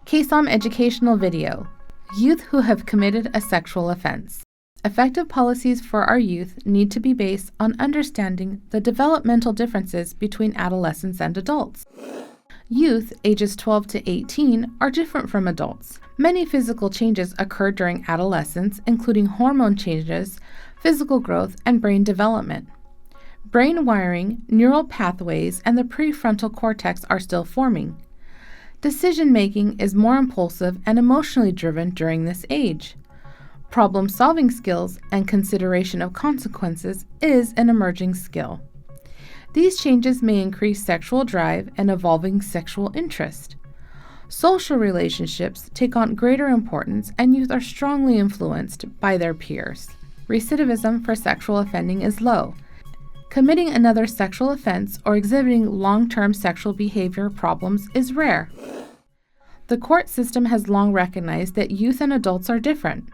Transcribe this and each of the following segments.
CASOMB educational video. Youth who have committed a sexual offense. Effective policies for our youth need to be based on understanding the developmental differences between adolescents and adults. Youth ages 12 to 18 are different from adults. Many physical changes occur during adolescence, including hormone changes, physical growth, and brain development. Brain wiring, neural pathways, and the prefrontal cortex are still forming. Decision-making is more impulsive and emotionally driven during this age. Problem-solving skills and consideration of consequences is an emerging skill. These changes may increase sexual drive and evolving sexual interest. Social relationships take on greater importance, and youth are strongly influenced by their peers. Recidivism for sexual offending is low. Committing another sexual offense or exhibiting long-term sexual behavior problems is rare. The court system has long recognized that youth and adults are different.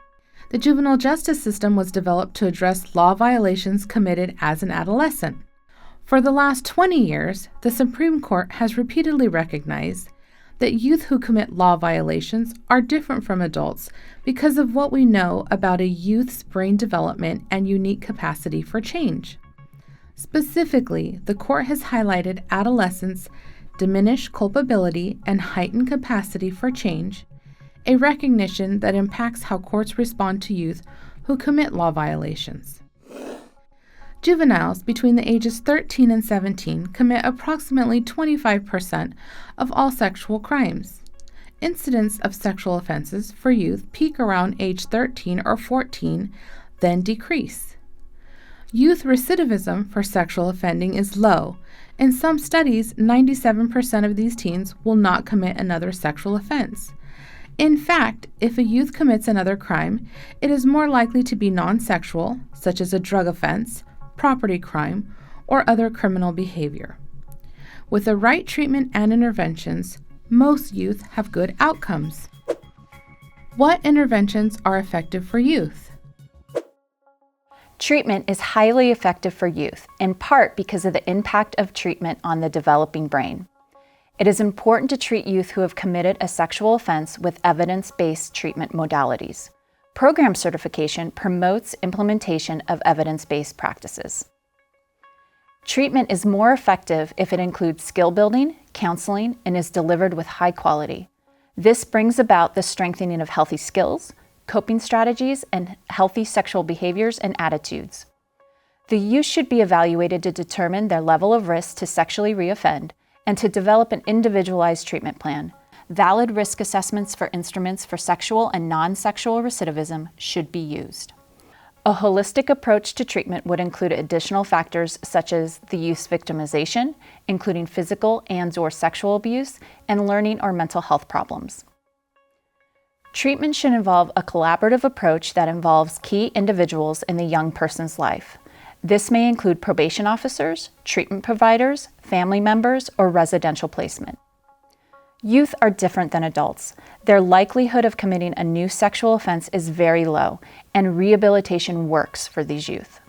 The juvenile justice system was developed to address law violations committed as an adolescent. For the last 20 years, the Supreme Court has repeatedly recognized that youth who commit law violations are different from adults because of what we know about a youth's brain development and unique capacity for change. Specifically, the court has highlighted adolescents' diminished culpability and heightened capacity for change, a recognition that impacts how courts respond to youth who commit law violations. Juveniles between the ages 13 and 17 commit approximately 25% of all sexual crimes. Incidents of sexual offenses for youth peak around age 13 or 14, then decrease. Youth recidivism for sexual offending is low. In some studies, 97% of these teens will not commit another sexual offense. In fact, if a youth commits another crime, it is more likely to be non-sexual, such as a drug offense, property crime, or other criminal behavior. With the right treatment and interventions, most youth have good outcomes. What interventions are effective for youth? Treatment is highly effective for youth, in part because of the impact of treatment on the developing brain. It is important to treat youth who have committed a sexual offense with evidence-based treatment modalities. Program certification promotes implementation of evidence-based practices. Treatment is more effective if it includes skill building, counseling, and is delivered with high quality. This brings about the strengthening of healthy skills, coping strategies, and healthy sexual behaviors and attitudes. The youth should be evaluated to determine their level of risk to sexually reoffend and to develop an individualized treatment plan. Valid risk assessments for instruments for sexual and non-sexual recidivism should be used. A holistic approach to treatment would include additional factors such as the youth's victimization, including physical and/or sexual abuse, and learning or mental health problems. Treatment should involve a collaborative approach that involves key individuals in the young person's life. This may include probation officers, treatment providers, family members, or residential placement. Youth are different than adults. Their likelihood of committing a new sexual offense is very low, and rehabilitation works for these youth.